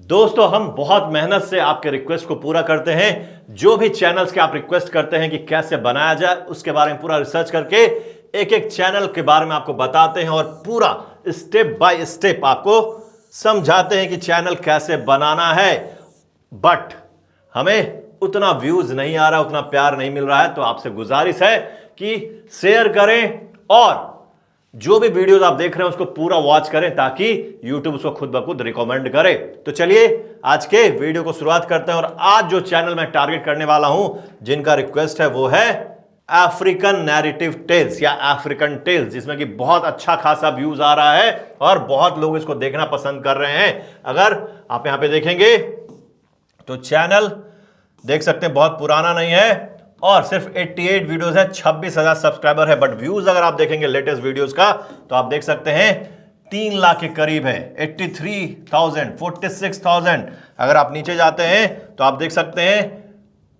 दोस्तों हम बहुत मेहनत से आपके रिक्वेस्ट को पूरा करते हैं। जो भी चैनल्स के आप रिक्वेस्ट करते हैं कि कैसे बनाया जाए, उसके बारे में पूरा रिसर्च करके एक एक चैनल के बारे में आपको बताते हैं और पूरा स्टेप बाय स्टेप आपको समझाते हैं कि चैनल कैसे बनाना है। बट हमें उतना व्यूज नहीं आ रहा, उतना प्यार नहीं मिल रहा है, तो आपसे गुजारिश है कि शेयर करें और जो भी वीडियोस आप देख रहे हैं उसको पूरा वॉच करें ताकि YouTube उसको खुद ब खुद रिकमेंड करे। तो चलिए आज के वीडियो को शुरुआत करते हैं। और आज जो चैनल मैं टारगेट करने वाला हूं, जिनका रिक्वेस्ट है, वो है अफ्रीकन नैरेटिव टेल्स या अफ्रीकन टेल्स, जिसमें कि बहुत अच्छा खासा व्यूज आ रहा है और बहुत लोग इसको देखना पसंद कर रहे हैं। अगर आप यहां पे देखेंगे तो चैनल देख सकते हैं बहुत पुराना नहीं है और सिर्फ 88 वीडियोस है, 26,000 सब्सक्राइबर है। बट व्यूज अगर आप देखेंगे लेटेस्ट वीडियोस का तो आप देख सकते हैं 3 लाख के करीब है, 83,000, 46,000। अगर आप नीचे जाते हैं तो आप देख सकते हैं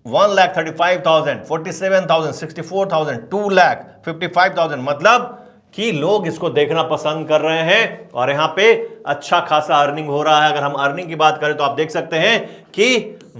1,35,000, 47,000, 64,000, 2,55,000। मतलब कि लोग इसको देखना पसंद कर रहे हैं और यहां पे अच्छा खासा अर्निंग हो रहा है। अगर हम अर्निंग की बात करें तो आप देख सकते हैं कि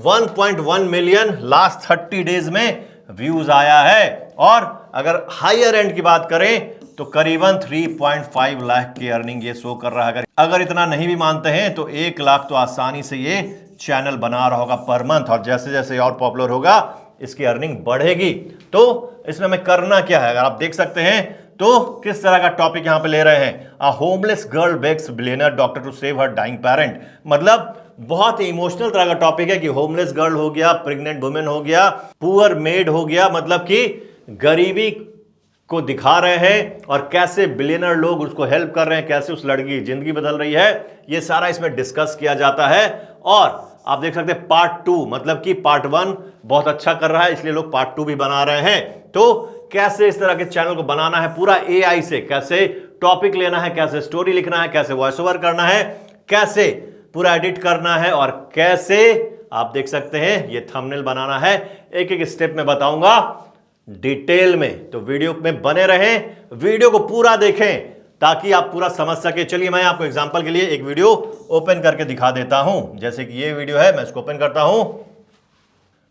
1.1 मिलियन लास्ट 30 डेज में व्यूज आया है। और अगर हायर एंड की बात करें तो करीबन 3.5 लाख की अर्निंग ये शो कर रहा है। अगर इतना नहीं भी मानते हैं तो 1 लाख तो आसानी से ये चैनल बना रहा होगा पर मंथ, और जैसे जैसे और पॉपुलर होगा इसकी अर्निंग बढ़ेगी। तो इसमें हमें करना क्या है, अगर आप देख सकते हैं तो किस तरह का टॉपिक यहां पे ले रहे हैं। A homeless girl begs billionaire doctor to save her dying parent. मतलब बहुत ही इमोशनल तरह का टॉपिक है कि होमलेस गर्ल हो गया, प्रेग्नेंट वुमेन हो गया, पुअर मेड हो गया, मतलब कि गरीबी को दिखा रहे हैं और कैसे बिलियनर लोग उसको हेल्प कर रहे हैं, कैसे उस लड़की की जिंदगी बदल रही है, ये सारा इसमें डिस्कस किया जाता है। और आप देख सकते हैं पार्ट 2, मतलब कि पार्ट 1 बहुत अच्छा कर रहा है इसलिए लोग पार्ट 2 भी बना रहे हैं। तो कैसे इस तरह के चैनल को बनाना है पूरा AI से, कैसे टॉपिक लेना है, कैसे स्टोरी लिखना है, कैसे वॉइस ओवर करना है, कैसे पूरा एडिट करना है और कैसे आप देख सकते हैं ये थंबनेल बनाना है, एक एक स्टेप में बताऊंगा डिटेल में। तो वीडियो में बने रहें, वीडियो को पूरा देखें ताकि आप पूरा समझ सके। चलिए मैं आपको एग्जांपल के लिए एक वीडियो ओपन करके दिखा देता हूं। जैसे कि ये वीडियो है, मैं इसको ओपन करता हूं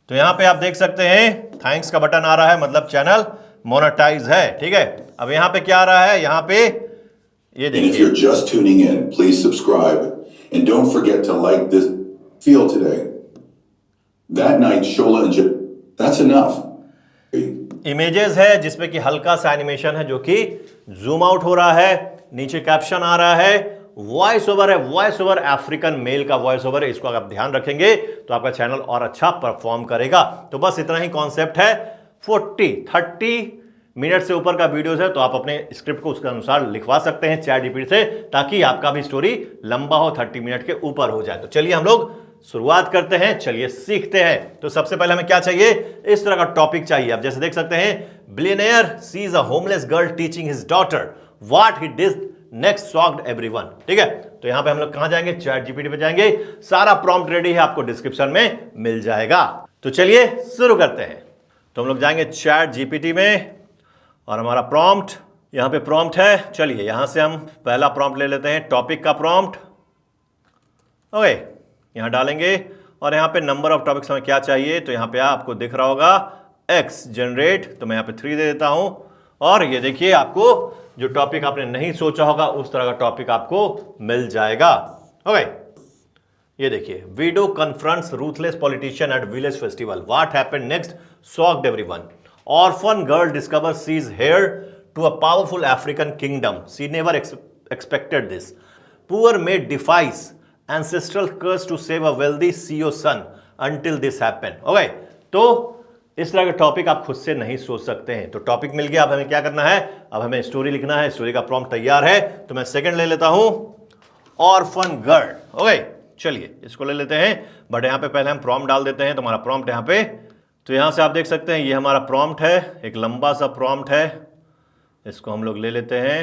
तो यहां पे आप देख सकते हैं थैंक्स का बटन आ रहा है, मतलब चैनल मोनेटाइज है। ठीक है, अब यहां पे क्या आ रहा है, यहां पे ये देखिए, if you're just tuning in, please subscribe and don't forget to like this feel today. That night, Shola and that's enough. Images है जिसमें कि हल्का सा एनिमेशन है जो कि जूम आउट हो रहा है, नीचे कैप्शन आ रहा है, वॉइस ओवर है, वॉइस ओवर अफ्रीकन मेल का वॉइस ओवर है। इसको अगर आप ध्यान रखेंगे तो आपका चैनल और अच्छा परफॉर्म करेगा। तो बस इतना ही कॉन्सेप्ट है। 30 मिनट से ऊपर का वीडियोस है तो आप अपने स्क्रिप्ट को उसके अनुसार लिखवा सकते हैं चैट जीपीटी से, ताकि आपका भी स्टोरी लंबा हो, 30 मिनट के ऊपर हो जाए। तो चलिए हम लोग शुरुआत करते हैं, चलिए सीखते हैं। तो सबसे पहले हमें क्या चाहिए, इस तरह का टॉपिक चाहिए। आप जैसे देख सकते हैं, billionaire sees a homeless girl teaching his daughter what he did next shocked everyone. ठीक है, तो यहां पे हम लोग कहां जाएंगे, चैट जीपीटी पे जाएंगे। सारा प्रॉम्प्ट रेडी है, आपको डिस्क्रिप्शन में मिल जाएगा। तो चलिए शुरू करते हैं। तो हम लोग जाएंगे चैट जीपीटी में और हमारा प्रॉम्प्ट यहां पे प्रॉम्प्ट है। चलिए यहां से हम पहला प्रॉम्प्ट ले लेते हैं, टॉपिक का प्रॉम्प्ट। ओके, यहां डालेंगे और यहां पे नंबर ऑफ टॉपिक्स हमें क्या चाहिए, तो यहां पे आपको दिख रहा होगा एक्स जनरेट, तो मैं यहां पे 3 दे देता हूं। और ये देखिए आपको जो टॉपिक आपने नहीं सोचा होगा उस तरह का टॉपिक आपको मिल जाएगा। ओके, ये देखिए, widow confronts ruthless politician at village festival, what happened next shocked everyone. Orphan girl discovers she's heir to a powerful African kingdom. She never expected this. Poor maid defies ancestral curse to save a wealthy CEO son until this happened. Okay, तो इस तरह का topic आप खुद से नहीं सोच सकते हैं। तो टॉपिक मिल गया, अब हमें क्या करना है, अब हमें स्टोरी लिखना है। स्टोरी का प्रॉम्प्ट तैयार है, तो मैं सेकंड ले लेता हूं, ऑर्फन गर्ल। ओके, चलिए इसको ले लेते हैं, बट यहां पे पहले हम प्रॉम्प्ट डाल देते हैं। तो हमारा प्रॉम्प्ट यहां पे, तो यहां से आप देख सकते हैं ये हमारा प्रॉम्प्ट है, एक लंबा सा प्रॉम्प्ट है। इसको हम लोग ले लेते हैं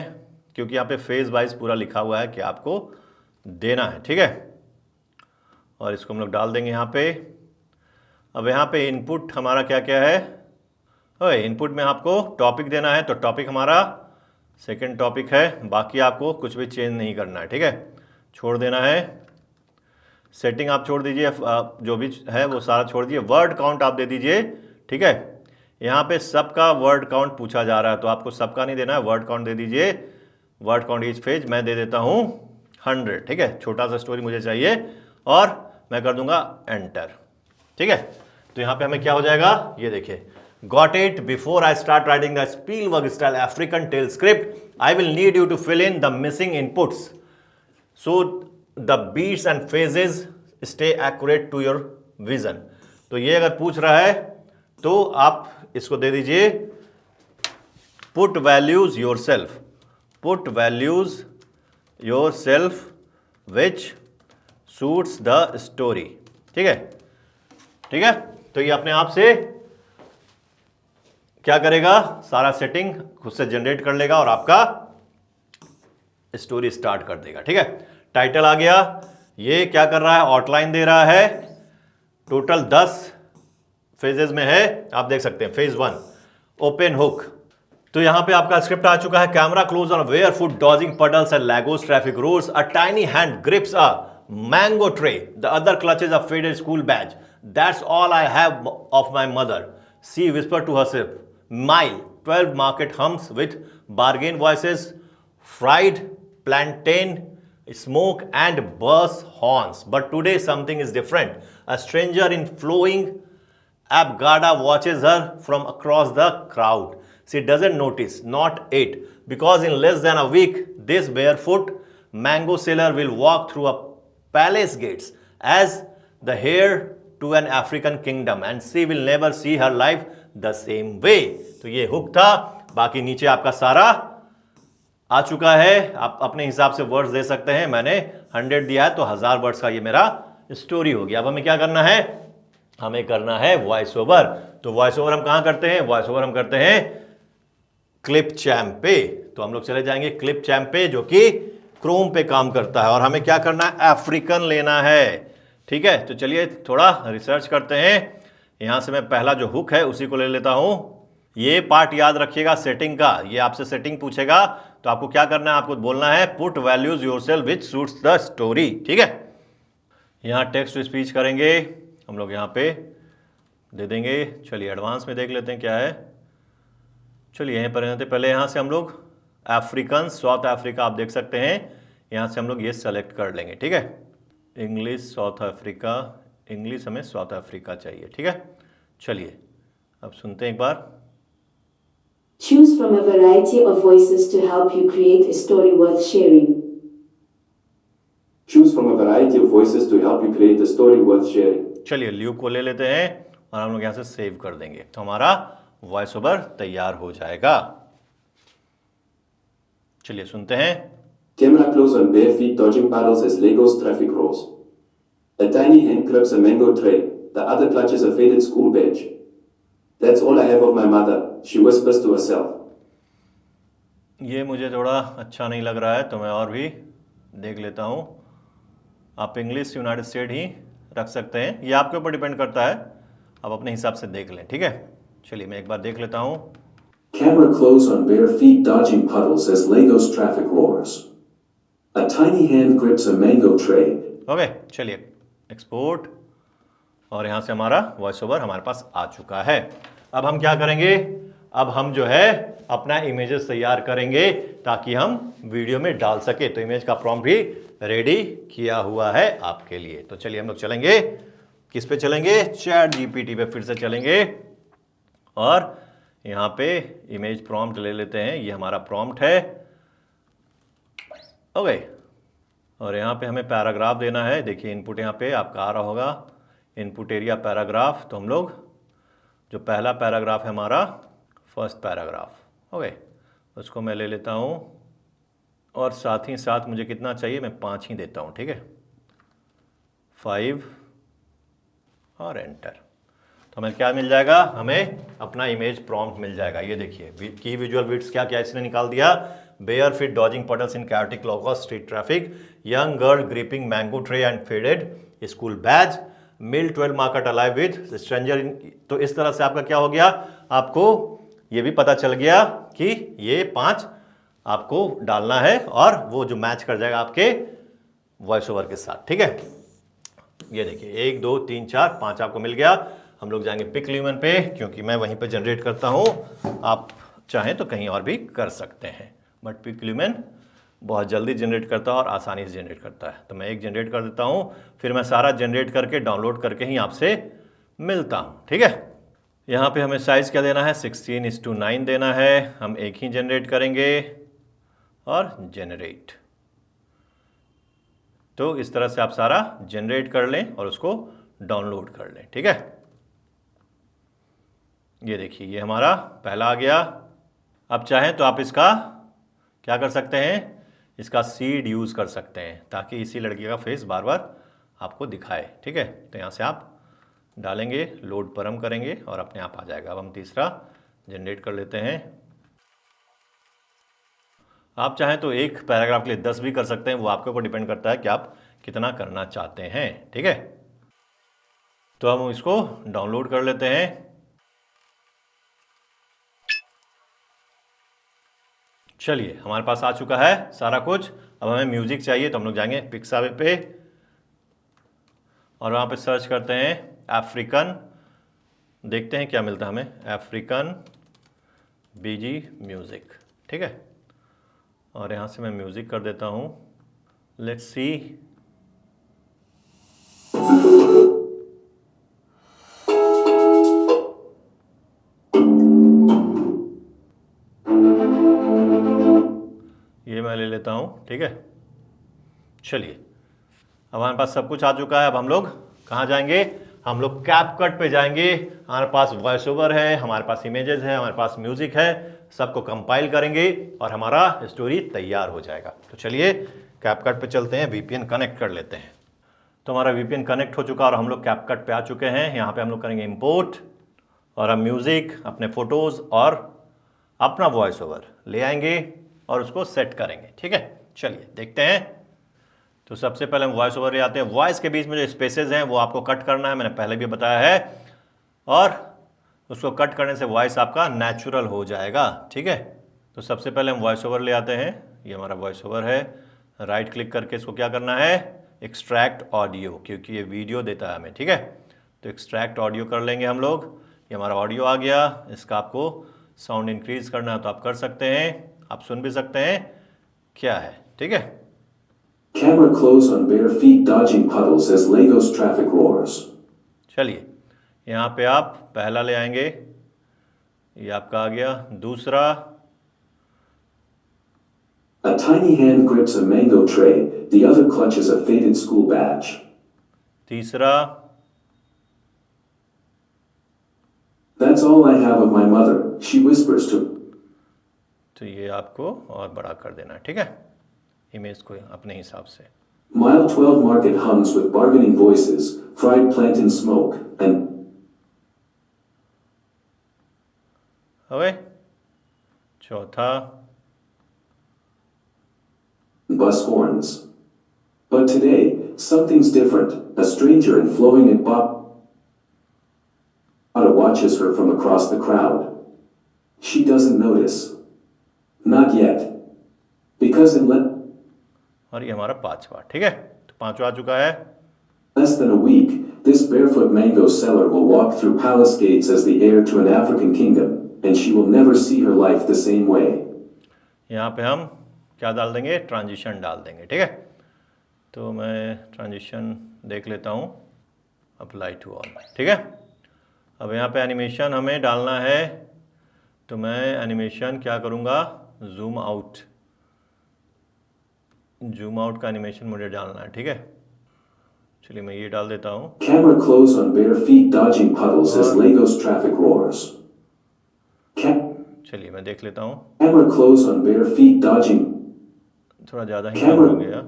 क्योंकि यहाँ पे फेज वाइज पूरा लिखा हुआ है कि आपको देना है। ठीक है, और इसको हम लोग डाल देंगे यहाँ पे। अब यहाँ पे इनपुट हमारा क्या क्या है, ओए इनपुट में आपको टॉपिक देना है, तो टॉपिक हमारा सेकंड टॉपिक है। बाकी आपको कुछ भी चेंज नहीं करना है, ठीक है, छोड़ देना है। सेटिंग आप छोड़ दीजिए, जो भी है वो सारा छोड़ दीजिए, वर्ड काउंट आप दे दीजिए, ठीक है। यहाँ पे सबका वर्ड काउंट पूछा जा रहा है, तो आपको सबका नहीं देना है, वर्ड काउंट दे दीजिए, वर्ड काउंट ईच पेज मैं दे देता हूँ 100, ठीक है। छोटा सा स्टोरी मुझे चाहिए और मैं कर दूंगा एंटर, ठीक है। तो यहाँ पे हमें क्या हो जाएगा, ये देखिए, got it, before I start writing the Spielberg style African tale script I will need you to fill in the missing inputs so the beats and phases stay accurate to your vision. तो ये अगर पूछ रहा है तो आप इसको दे दीजिए put values your self, put values your self which suits the story, ठीक है, ठीक है। तो ये अपने आप से क्या करेगा, सारा सेटिंग खुद से जनरेट कर लेगा और आपका स्टोरी स्टार्ट कर देगा, ठीक है। टाइटल आ गया, ये क्या कर रहा है, आउटलाइन दे रहा है, टोटल 10 फेजेस में है, आप देख सकते हैं। फेज 1 ओपन हुक, तो यहां पे आपका स्क्रिप्ट आ चुका है। Camera close on bare foot dodging puddles and Lagos traffic roads, a tiny hand grips a mango tray, the other clutches a faded school badge, that's all I have of my mother, she whisper to herself, mile 12 market hums with bargain voices, fried plantain, smoke and burst horns. But today something is different. A stranger in flowing abgada watches her from across the crowd. She doesn't notice, not it, because in less than a week, this barefoot mango seller will walk through a palace gates as the heir to an African kingdom and she will never see her life the same way. तो ये hook था, बाकी नीचे आपका सारा आ चुका है। आप अपने हिसाब से वर्ड्स दे सकते हैं, मैंने 100 दिया है तो 1000 वर्ड्स का ये मेरा स्टोरी हो गया। अब हमें क्या करना है, हमें करना है वॉइस ओवर। तो वॉइस ओवर हम कहां करते हैं, वॉइस ओवर हम करते हैं क्लिप चैम्प पे। तो हम लोग चले जाएंगे क्लिप चैम्प पे, जो कि क्रोम पे काम करता है, और हमें क्या करना है, अफ्रीकन लेना है, ठीक है। तो चलिए थोड़ा रिसर्च करते हैं। यहां से मैं पहला जो हुक है उसी को ले लेता हूं। ये पार्ट याद रखिएगा सेटिंग का, ये आपसे सेटिंग पूछेगा तो आपको क्या करना है, आपको बोलना है put values yourself which suits the story, ठीक है। यहां टेक्स्ट टू स्पीच करेंगे हम लोग, यहां पे दे देंगे। चलिए एडवांस में देख लेते हैं क्या है। चलिए यहीं पर रहते, पहले यहां से हम लोग अफ्रीकन साउथ अफ्रीका, आप देख सकते हैं, यहां से हम लोग ये सेलेक्ट कर लेंगे, ठीक है। इंग्लिश साउथ अफ्रीका, इंग्लिश हमें साउथ अफ्रीका चाहिए, ठीक है। चलिए अब सुनते हैं एक बार। Choose from a variety of voices to help you create a story worth sharing. Choose from a variety of voices to help you create a story worth sharing. चलिए ल्यूक को ले लेते हैं और हम लोग यहां से सेव कर देंगे, तो हमारा वॉइस ओवर तैयार हो जाएगा। चलिए सुनते हैं। Camera close on bare feet dodging puddles as Lagos traffic rolls. A tiny hand grips a mango tray, the other clutches a faded school badge. That's all I have of my mother, she whispers to herself. ये मुझे थोड़ा अच्छा नहीं लग रहा है, तो मैं और भी देख लेता हूँ। आप इंग्लिश यूनाइटेड स्टेट ही रख सकते हैं, ये आपके ऊपर डिपेंड करता है, आप अपने हिसाब से देख लें, ठीक है। चलिए मैं एक बार देख लेता हूँ। Camera close on bare feet dodging puddles as Lagos traffic roars. A tiny hand grips a mango tray. Okay, चलिए एक्सपोर्ट, और यहाँ से हमारा वॉइस ओवर हमारे पास आ चुका है। अब हम क्या करेंगे, अब हम जो है अपना इमेजेस तैयार करेंगे ताकि हम वीडियो में डाल सके। तो इमेज का प्रॉम्प्ट भी रेडी किया हुआ है आपके लिए। तो चलिए हम लोग चलेंगे, किस पे चलेंगे, चैट जीपीटी पे फिर से चलेंगे, और यहाँ पे इमेज प्रॉम्प्ट ले लेते हैं। ये हमारा प्रॉम्प्ट है, ओके। और यहाँ पे हमें पैराग्राफ देना है। देखिए इनपुट यहाँ पे आपका आ रहा होगा, इनपुट एरिया पैराग्राफ। तो हम लोग जो पहला पैराग्राफ है हमारा, फर्स्ट पैराग्राफ, ओके, उसको मैं ले लेता हूँ, और साथ ही साथ मुझे कितना चाहिए, मैं 5 ही देता हूँ, ठीक है, 5, और एंटर। तो हमें क्या मिल जाएगा, हमें अपना इमेज प्रॉम्प्ट मिल जाएगा। ये देखिए की विजुअल बिट्स क्या क्या इसने निकाल दिया। Bare feet dodging puddles in chaotic Lagos street traffic, young girl gripping mango tray and faded school badge, mile 12 market alive with stranger in. तो इस तरह से आपका क्या हो गया, आपको ये भी पता चल गया कि ये 5 आपको डालना है, और वो जो मैच कर जाएगा आपके वॉइस ओवर के साथ, ठीक है। ये देखिए 1 2 3 4 5 आपको मिल गया। हम लोग जाएंगे पिक ल्यूमन पे, क्योंकि मैं वहीं पे जनरेट करता हूँ। आप चाहें तो कहीं और भी कर सकते हैं, बट पिक ल्यूमन बहुत जल्दी जनरेट करता है और आसानी से जनरेट करता है। तो मैं एक जनरेट कर देता हूँ, फिर मैं सारा जनरेट करके डाउनलोड करके ही आपसे मिलता हूँ। ठीक है, यहाँ पे हमें साइज़ क्या देना है, 16:9 देना है। हम एक ही जनरेट करेंगे और जनरेट। तो इस तरह से आप सारा जनरेट कर लें और उसको डाउनलोड कर लें। ठीक है, ये देखिए ये हमारा पहला आ गया। अब चाहें तो आप इसका क्या कर सकते हैं, इसका सीड यूज़ कर सकते हैं ताकि इसी लड़की का फेस बार बार आपको दिखाए। ठीक है, तो यहाँ से आप डालेंगे, लोड पर हम करेंगे और अपने आप आ जाएगा। अब हम तीसरा जनरेट कर लेते हैं। आप चाहें तो एक पैराग्राफ के लिए 10 भी कर सकते हैं, वो आपके ऊपर डिपेंड करता है कि आप कितना करना चाहते हैं। ठीक है, तो हम इसको डाउनलोड कर लेते हैं। चलिए हमारे पास आ चुका है सारा कुछ। अब हमें म्यूजिक चाहिए, तो हम लोग जाएंगे पिक्सावे पे और वहाँ पे सर्च करते हैं अफ्रीकन। देखते हैं क्या मिलता है हमें, अफ्रीकन बीजी म्यूज़िक। ठीक है, और यहाँ से मैं म्यूज़िक कर देता हूँ। लेट्स सी, ये मैं ले लेता हूँ। ठीक है, चलिए अब हमारे पास सब कुछ आ चुका है। अब हम लोग कहाँ जाएंगे, हम लोग कैपकट पे जाएंगे। हमारे पास वॉइस ओवर है, हमारे पास इमेजेस है, हमारे पास म्यूजिक है, सबको कंपाइल करेंगे और हमारा स्टोरी तैयार हो जाएगा। तो चलिए कैपकट पे चलते हैं, वीपीएन कनेक्ट कर लेते हैं। तो हमारा वीपीएन कनेक्ट हो चुका और हम लोग कैपकट पे आ चुके हैं। यहाँ पे हम लोग करेंगे इंपोर्ट और हम म्यूज़िक, अपने फ़ोटोज़ और अपना वॉइस ओवर ले आएंगे और उसको सेट करेंगे। ठीक है, चलिए देखते हैं। तो सबसे पहले हम वॉइस ओवर ले आते हैं। वॉइस के बीच में जो स्पेसेस हैं वो आपको कट करना है, मैंने पहले भी बताया है, और उसको कट करने से वॉइस आपका नेचुरल हो जाएगा। ठीक है, तो सबसे पहले हम वॉइस ओवर ले आते हैं। ये हमारा वॉइस ओवर है। राइट क्लिक करके इसको क्या करना है, एक्सट्रैक्ट ऑडियो, क्योंकि ये वीडियो देता है हमें। ठीक है, तो एक्सट्रैक्ट ऑडियो कर लेंगे हम लोग। ये हमारा ऑडियो आ गया। इसका आपको साउंड इंक्रीज करना है तो आप कर सकते हैं, आप सुन भी सकते हैं क्या है। ठीक है, Camera close on bare feet dodging puddles as Lagos traffic roars. चलिए यहाँ पे आप पहला ले आएंगे, ये आपका आ गया। दूसरा, A tiny hand grips a mango tray, the other clutches a faded school badge. तीसरा, That's all I have of my mother, she whispers to. तो ये आपको और बड़ा कर देना है। ठीक है, इमेज को अपने हिसाब से। Mile 12 market hums with bargaining voices, fried plantain smoke, and okay, चौथा, bus horns. But today, something's different. A stranger in flowing and watches her from across the crowd. She doesn't notice. Not yet. Because in और ये हमारा पांचवा। ठीक है, तो पांचवा आ चुका है। less than a week, this barefoot mango seller will walk through palace gates as the heir to an African kingdom, and she will never see her life the same way. यहाँ पे हम क्या डाल देंगे, ट्रांजिशन डाल देंगे। ठीक है, तो मैं ट्रांजिशन देख लेता हूँ, अप्लाई टू ऑल। ठीक है, अब यहाँ पे एनिमेशन हमें डालना है, तो मैं एनिमेशन क्या करूँगा, जूम आउट का एनिमेशन मुझे डालना है। ठीक है, चलिए मैं ये डाल देता हूँ। Camera close on bare feet dodging puddles as Lagos traffic roars. चलिए मैं देख लेता हूँ। Camera close on bare feet dodging. थोड़ा ज़्यादा ही कम हो गया।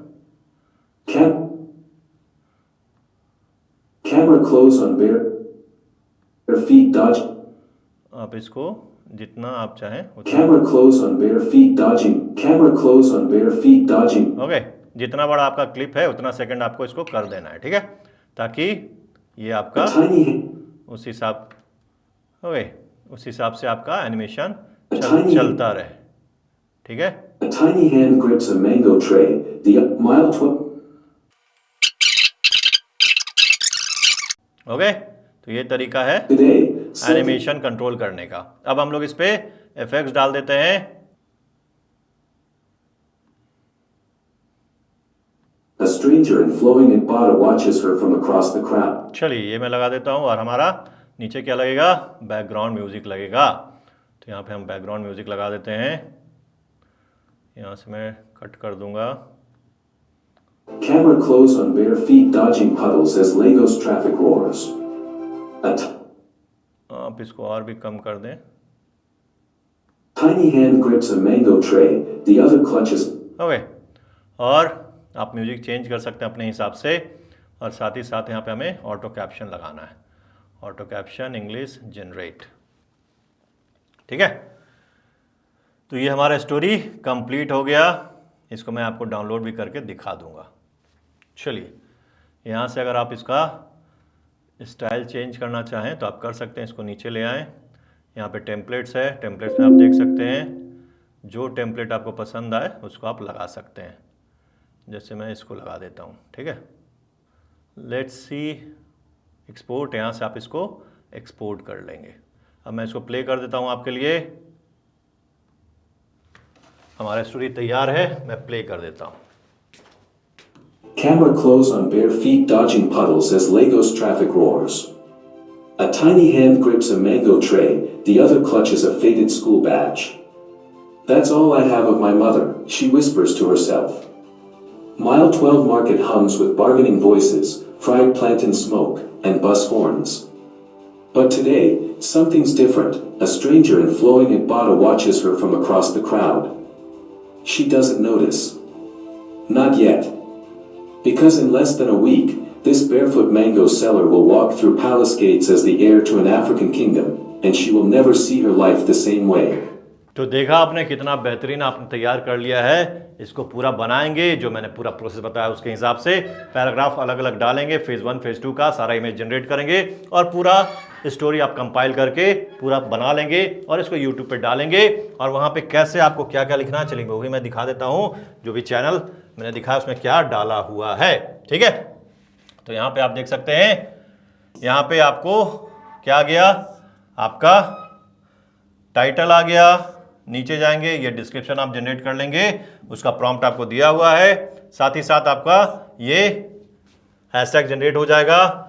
Camera close on bare feet dodging. आप इसको जितना आप चाहें उतना। Camera close on bare feet dodging. Camera close on bare feet dodging. Okay, जितना बड़ा आपका क्लिप है उतना सेकंड आपको इसको कर देना है। ठीक है, ताकि ये आपका उस हिसाब उस हिसाब से आपका एनिमेशन चलता रहे। ठीक है, A tiny hand grips a mango tray. The mile 12. Okay, तो ये तरीका है Today, something, एनिमेशन कंट्रोल करने का। अब हम लोग इस पे इफेक्ट्स डाल देते हैं। a stranger in flowing Imbata watches her from across the crowd. चलिए ये मैं लगा देता हूँ और हमारा नीचे क्या लगेगा, बैकग्राउंड म्यूजिक लगेगा। तो यहाँ पे हम बैकग्राउंड म्यूजिक लगा देते हैं। यहाँ से मैं कट कर दूंगा। Camera close on bare feet dodging puddles as Lagos traffic roars. आप इसको और भी कम कर दें। Tiny hand grips a mango tray, the other clutches. Okay, और आप म्यूजिक चेंज कर सकते हैं अपने हिसाब से, और साथ ही साथ यहाँ पे हमें ऑटो कैप्शन लगाना है। ऑटो कैप्शन इंग्लिश जनरेट, ठीक है। तो ये हमारा स्टोरी कंप्लीट हो गया। इसको मैं आपको डाउनलोड भी करके दिखा दूंगा। चलिए, यहाँ से अगर आप इसका स्टाइल चेंज करना चाहें तो आप कर सकते हैं। इसको नीचे ले आएँ, यहाँ पे टेम्पलेट्स है, टेम्पलेट्स में आप देख सकते हैं जो टेम्पलेट आपको पसंद आए उसको आप लगा सकते हैं। जैसे मैं इसको लगा देता हूँ, ठीक है। लेट्स सी एक्सपोर्ट, यहाँ से आप इसको एक्सपोर्ट कर लेंगे। अब मैं इसको प्ले कर देता हूँ आपके लिए। हमारा स्टोरी तैयार है, मैं प्ले कर देता हूँ। Camera close on bare feet dodging puddles as Lagos traffic roars. A tiny hand grips a mango tray, the other clutches a faded school badge. That's all I have of my mother, she whispers to herself. Mile 12 market hums with bargaining voices, fried plantain smoke, and bus horns. But today, something's different. A stranger in flowing Imbata watches her from across the crowd. She doesn't notice. Not yet. Because in less than a week, this barefoot mango seller will walk through palace gates as the heir to an African kingdom, and she will never see her life the same way. तो देखा आपने कितना बेहतरीन आपने तैयार कर लिया है। इसको पूरा बनाएंगे, जो मैंने पूरा प्रोसेस बताया उसके हिसाब से पैराग्राफ अलग अलग डालेंगे, फेज़ 1 फेज़ 2 का सारा इमेज जनरेट करेंगे और पूरा स्टोरी आप कंपाइल करके पूरा बना लेंगे और इसको यूट्यूब पे डालेंगे। और वहाँ पे कैसे आपको क्या क्या लिखना है, चलिए वो भी मैं दिखा देता हूँ। जो भी चैनल मैंने दिखाया उसमें क्या डाला हुआ है, ठीक है। तो यहाँ पे आप देख सकते हैं, यहाँ पे आपको क्या आ गया, आपका टाइटल आ गया। नीचे जाएंगे, ये डिस्क्रिप्शन आप जनरेट कर लेंगे, उसका प्रॉम्प्ट आपको दिया हुआ है। साथ ही साथ आपका ये हैशटैग जनरेट हो जाएगा।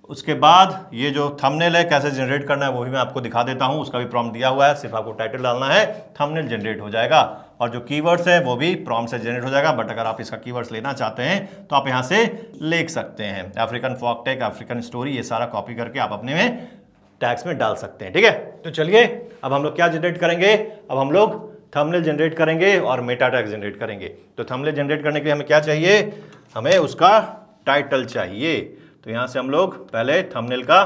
उसके बाद ये जो थंबनेल है कैसे जनरेट करना है वो भी मैं आपको दिखा देता हूँ, उसका भी प्रॉम्प्ट दिया हुआ है। सिर्फ आपको टाइटल डालना है, थंबनेल जनरेट हो जाएगा। और जो कीवर्ड्स है वो भी प्रॉम्प्ट से जनरेट हो जाएगा। बट अगर आप इसका कीवर्ड्स लेना चाहते हैं तो आप यहाँ से लिख सकते हैं। African folk tech, African story, ये सारा कॉपी करके आप अपने में टैग्स में डाल सकते हैं, ठीक है। तो चलिए अब हम लोग क्या जनरेट करेंगे, अब हम लोग थंबनेल जनरेट करेंगे और मेटा टैग जनरेट करेंगे। तो थंबनेल जनरेट करने के लिए हमें क्या चाहिए, हमें उसका टाइटल चाहिए। तो यहां से हम लोग पहले थंबनेल का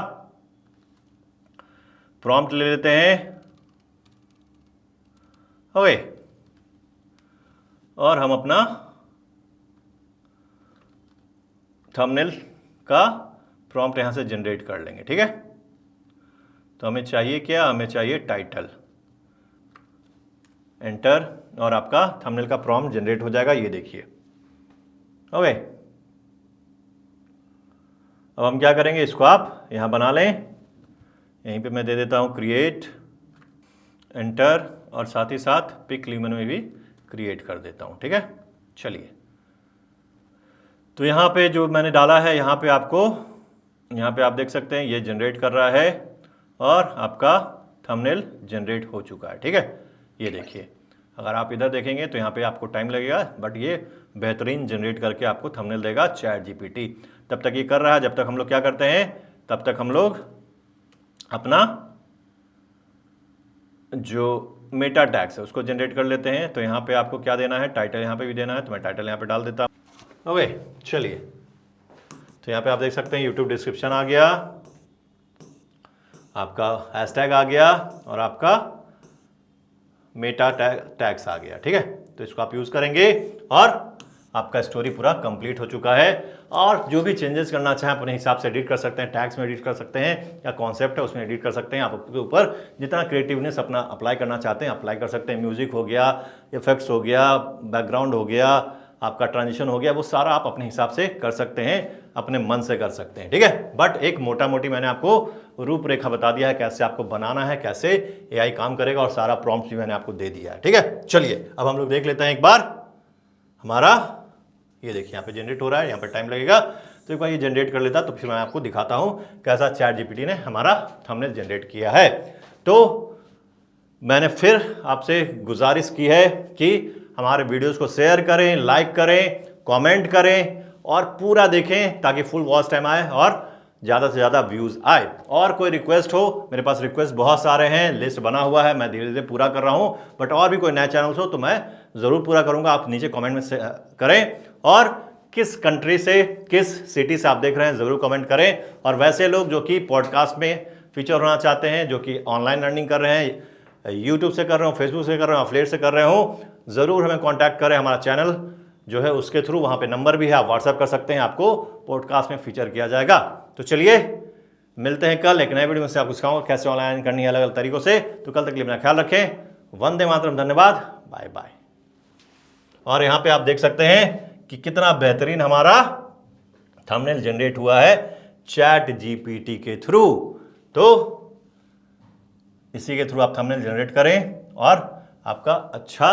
प्रॉम्प्ट ले लेते हैं, ओके, और हम अपना थंबनेल का प्रॉम्प्ट यहां से जनरेट कर लेंगे, ठीक है। तो हमें चाहिए क्या, हमें चाहिए टाइटल, एंटर, और आपका थंबनेल का प्रॉम्प्ट जनरेट हो जाएगा, ये देखिए, ओके। अब हम क्या करेंगे, इसको आप यहां बना लें। यहीं पे मैं दे देता हूं क्रिएट, एंटर, और साथ ही साथ पिक लीमन में भी क्रिएट कर देता हूं, ठीक है। चलिए, तो यहां पे जो मैंने डाला है, यहां पे आपको, यहां पे आप देख सकते हैं ये जनरेट कर रहा है और आपका थंबनेल जनरेट हो चुका है, ठीक है। ये देखिए, अगर आप इधर देखेंगे तो यहाँ पे आपको टाइम लगेगा, बट ये बेहतरीन जनरेट करके आपको थंबनेल देगा चैट जीपीटी। तब तक ये कर रहा है, जब तक हम लोग क्या करते हैं, तब तक हम लोग अपना जो मेटा टैग्स है उसको जनरेट कर लेते हैं। तो यहाँ पे आपको क्या देना है, टाइटल यहाँ पे भी देना है, तो मैं टाइटल यहाँ पे डाल देता हूँ, ओके। चलिए, तो यहाँ पे आप देख सकते हैं यूट्यूब डिस्क्रिप्शन आ गया, आपका हैशटैग आ गया और आपका मेटा टैग्स आ गया, ठीक है। तो इसको आप यूज़ करेंगे और आपका स्टोरी पूरा कंप्लीट हो चुका है। और जो भी चेंजेस करना चाहें अपने हिसाब से एडिट कर सकते हैं, टैग्स में एडिट कर सकते हैं, या कॉन्सेप्ट है उसमें एडिट कर सकते हैं। आप उसके ऊपर जितना क्रिएटिवनेस अपना अप्लाई करना चाहते हैं अप्लाई कर सकते हैं। म्यूजिक हो गया, इफेक्ट्स हो गया, बैकग्राउंड हो गया, आपका ट्रांजिशन हो गया, वो सारा आप अपने हिसाब से कर सकते हैं। अपने मन से कर सकते हैं, ठीक है। बट एक मोटा मोटी मैंने आपको रूपरेखा बता दिया है कैसे आपको बनाना है, कैसे एआई काम करेगा, और सारा प्रॉम्प्ट भी मैंने आपको दे दिया है, ठीक है। चलिए अब हम लोग देख लेते हैं एक बार हमारा, ये देखिए यहाँ पे जनरेट हो रहा है, यहाँ पे टाइम लगेगा, तो एक बार ये जनरेट कर लेता तो फिर मैं आपको दिखाता हूँ कैसा चैट जीपीटी ने हमारा थंबनेल जनरेट किया है। तो मैंने फिर आपसे गुजारिश की है कि हमारे वीडियोस को शेयर करें, लाइक करें, कमेंट करें और पूरा देखें ताकि फुल वॉच टाइम आए और ज़्यादा से ज़्यादा व्यूज़ आए। और कोई रिक्वेस्ट हो, मेरे पास रिक्वेस्ट बहुत सारे हैं, लिस्ट बना हुआ है, मैं धीरे धीरे पूरा कर रहा हूँ, बट और भी कोई नया चैनल्स हो तो मैं ज़रूर पूरा करूँगा। आप नीचे कमेंट में करें, और किस कंट्री से, किस सिटी से आप देख रहे हैं ज़रूर कमेंट करें। और वैसे लोग जो कि पॉडकास्ट में फीचर होना चाहते हैं, जो कि ऑनलाइन अर्निंग कर रहे हैं, यूट्यूब से कर रहे हो, फेसबुक से कर रहे हो, एफिलिएट से कर रहे हो, ज़रूर हमें कांटेक्ट करें। हमारा चैनल जो है उसके थ्रू, वहाँ पे नंबर भी है, आप व्हाट्सएप कर सकते हैं, आपको पॉडकास्ट में फीचर किया जाएगा। तो चलिए मिलते हैं कल एक नए वीडियो में, से आपको सिखाऊंगा कैसे ऑनलाइन करनी है अलग अलग तरीकों से। तो कल तक के लिए अपना ख्याल रखें। वंदे मातरम, धन्यवाद, बाय बाय। और यहाँ पे आप देख सकते हैं कि कितना बेहतरीन हमारा थंबनेल जनरेट हुआ है चैट जीपीटी के थ्रू। तो इसी के थ्रू आप थंबनेल जनरेट करें और आपका अच्छा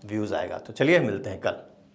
व्यूज आएगा। तो चलिए मिलते हैं कल।